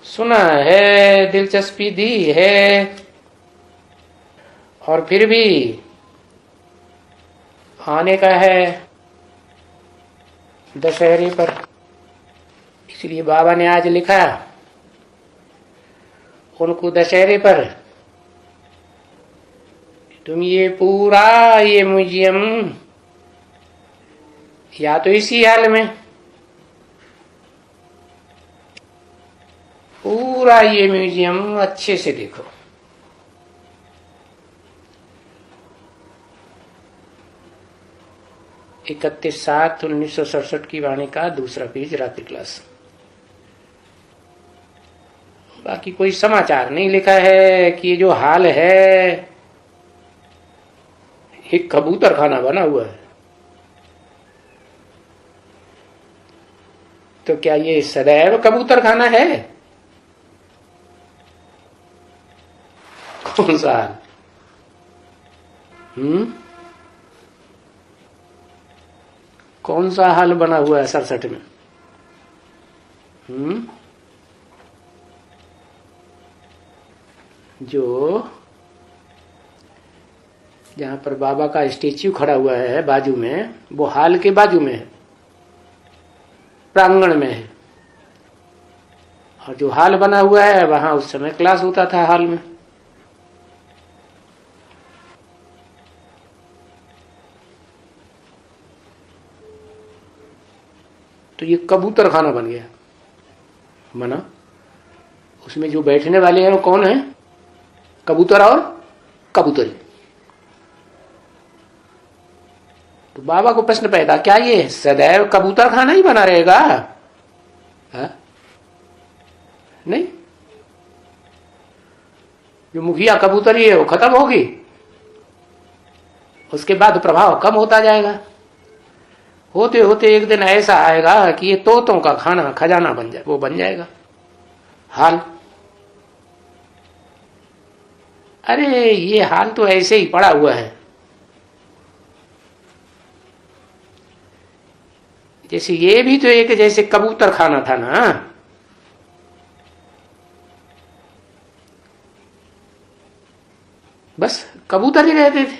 सुना है, दिलचस्पी दी है, और फिर भी आने का है दशहरे पर। इसलिए बाबा ने आज लिखा उनको दशहरे पर, तुम ये पूरा ये म्यूजियम या तो इसी हाल में पूरा ये म्यूजियम अच्छे से देखो। 31/7/1967 की वाणी का दूसरा पेज, रात्रि क्लास। बाकी कोई समाचार नहीं लिखा है कि ये जो हाल है एक कबूतर खाना बना हुआ है। तो क्या ये सदैव कबूतर खाना है? कौन सा हाल? कौन सा हाल बना हुआ है 67 में? जो जहां पर बाबा का स्टेच्यू खड़ा हुआ है बाजू में, वो हाल के बाजू में है, प्रांगण में है। और जो हाल बना हुआ है वहां उस समय क्लास होता था हाल में। तो ये कबूतर खाना बन गया मना। उसमें जो बैठने वाले हैं वो कौन है? कबूतर और कबूतरी। तो बाबा को प्रश्न पैदा, क्या ये सदैव कबूतर खाना ही बना रहेगा? नहीं, जो मुखिया कबूतरी है वो खत्म होगी, उसके बाद प्रभाव कम होता जाएगा। होते होते एक दिन ऐसा आएगा कि ये तोतों का खाना खजाना बन जाए, वो बन जाएगा हाल। अरे ये हाल तो ऐसे ही पड़ा हुआ है, जैसे ये भी तो एक जैसे कबूतर खाना था ना। बस कबूतर ही रहते थे।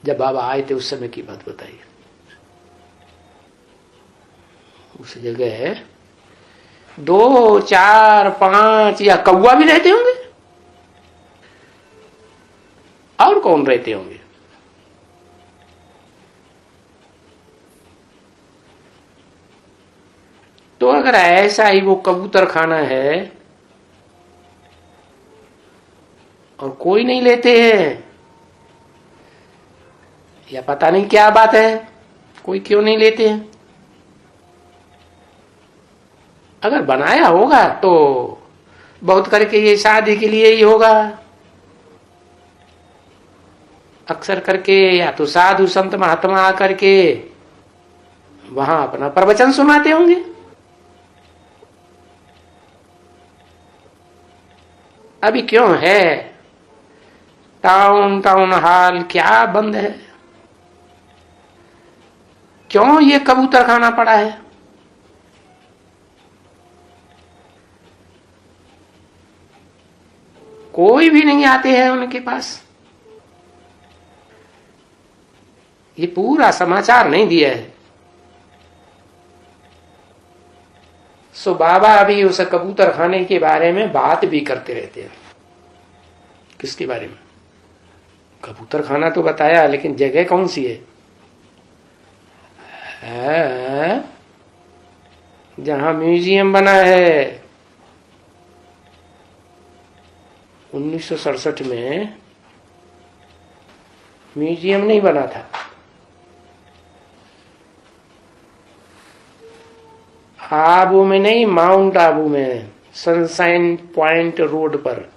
जब बाबा आए थे उस समय की बात बताइए। उस जगह 2, 4, 5 या कौवा भी रहते होंगे, और कौन रहते होंगे? तो अगर ऐसा ही वो कबूतर खाना है और कोई नहीं लेते हैं, या पता नहीं क्या बात है, कोई क्यों नहीं लेते हैं? अगर बनाया होगा तो बहुत करके ये शादी के लिए ही होगा, अक्सर करके, या तो साधु संत महात्मा आकर के वहां अपना प्रवचन सुनाते होंगे। अभी क्यों है टाउन हॉल क्या बंद है? क्यों ये कबूतर खाना पड़ा है? कोई भी नहीं आते हैं उनके पास। ये पूरा समाचार नहीं दिया है। सो बाबा अभी उस कबूतर खाने के बारे में बात भी करते रहते हैं। किसके बारे में? कबूतर खाना तो बताया, लेकिन जगह कौन सी है? जहां म्यूजियम बना है 1967 में, म्यूजियम नहीं बना था। आबू में नहीं, माउंट आबू में, सनशाइन पॉइंट रोड पर।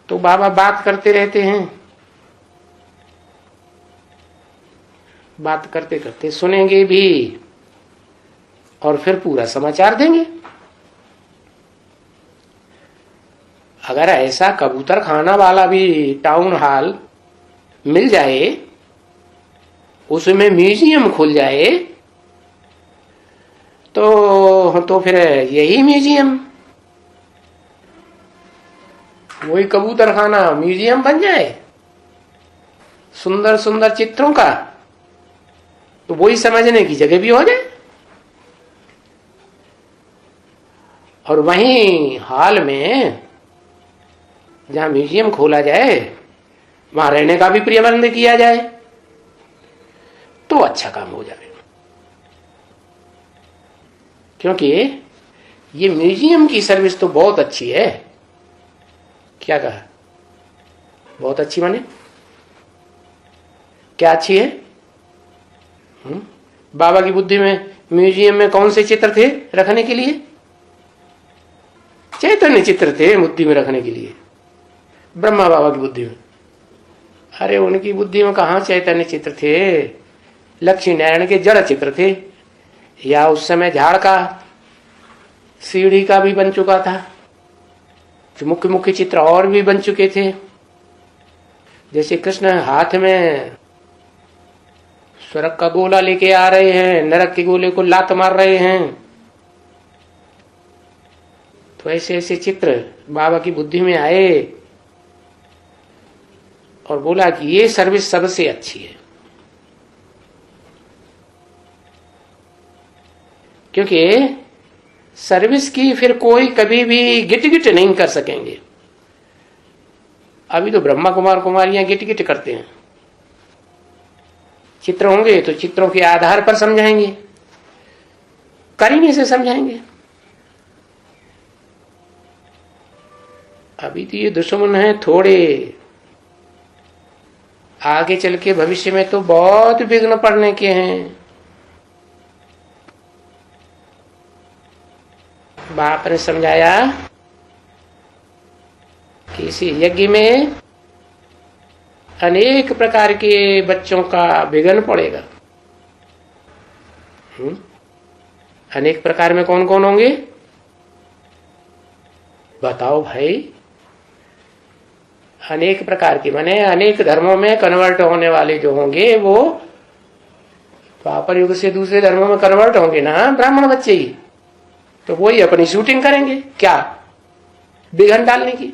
तो बाबा बात करते रहते हैं, बात करते करते सुनेंगे भी और फिर पूरा समाचार देंगे। अगर ऐसा कबूतर खाना वाला भी टाउन हॉल मिल जाए उसमें म्यूजियम खुल जाए तो फिर यही म्यूजियम, वही कबूतर खाना म्यूजियम बन जाए सुंदर सुंदर चित्रों का, तो वही समझने की जगह भी हो जाए। और वहीं हाल में जहां म्यूजियम खोला जाए वहां रहने का भी प्रबंध किया जाए तो अच्छा काम हो जाए। क्योंकि ये म्यूजियम की सर्विस तो बहुत अच्छी है। क्या कहा? बहुत अच्छी माने क्या अच्छी है? बाबा की बुद्धि में म्यूजियम में कौन से चित्र थे रखने के लिए? चैतन्य चित्र थे बुद्धि में रखने के लिए। ब्रह्मा बाबा की बुद्धि में, अरे उनकी बुद्धि में कहां चैतन्य चित्र थे? लक्ष्मी नारायण के जड़ चित्र थे, या उस समय झाड़ का सीढ़ी का भी बन चुका था, जो मुख्य मुख्य चित्र और भी बन चुके थे। जैसे कृष्ण हाथ में स्वर्ग का गोला लेके आ रहे हैं, नरक के गोले को लात मार रहे हैं, तो ऐसे ऐसे चित्र बाबा की बुद्धि में आए और बोला कि ये सर्विस सबसे अच्छी है। क्योंकि सर्विस की फिर कोई कभी भी गिट गिट नहीं कर सकेंगे। अभी तो ब्रह्मा कुमार कुमारियां गिट गिट करते हैं। चित्र होंगे तो चित्रों के आधार पर समझाएंगे, करीने से समझाएंगे। अभी तो ये दुश्मन है थोड़े, आगे चल के भविष्य में तो बहुत विघ्न पड़ने के हैं। बाप ने समझाया कि इसी यज्ञ में अनेक प्रकार के बच्चों का विघ्न पड़ेगा। अनेक प्रकार में कौन कौन होंगे बताओ भाई? अनेक प्रकार की माने अनेक धर्मों में कन्वर्ट होने वाले जो होंगे वो द्वापर युग से दूसरे धर्मों में कन्वर्ट होंगे ना, ब्राह्मण बच्चे ही, तो वही अपनी शूटिंग करेंगे क्या विघ्न डालने की।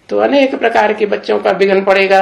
तो अनेक प्रकार के बच्चों का विघ्न पड़ेगा।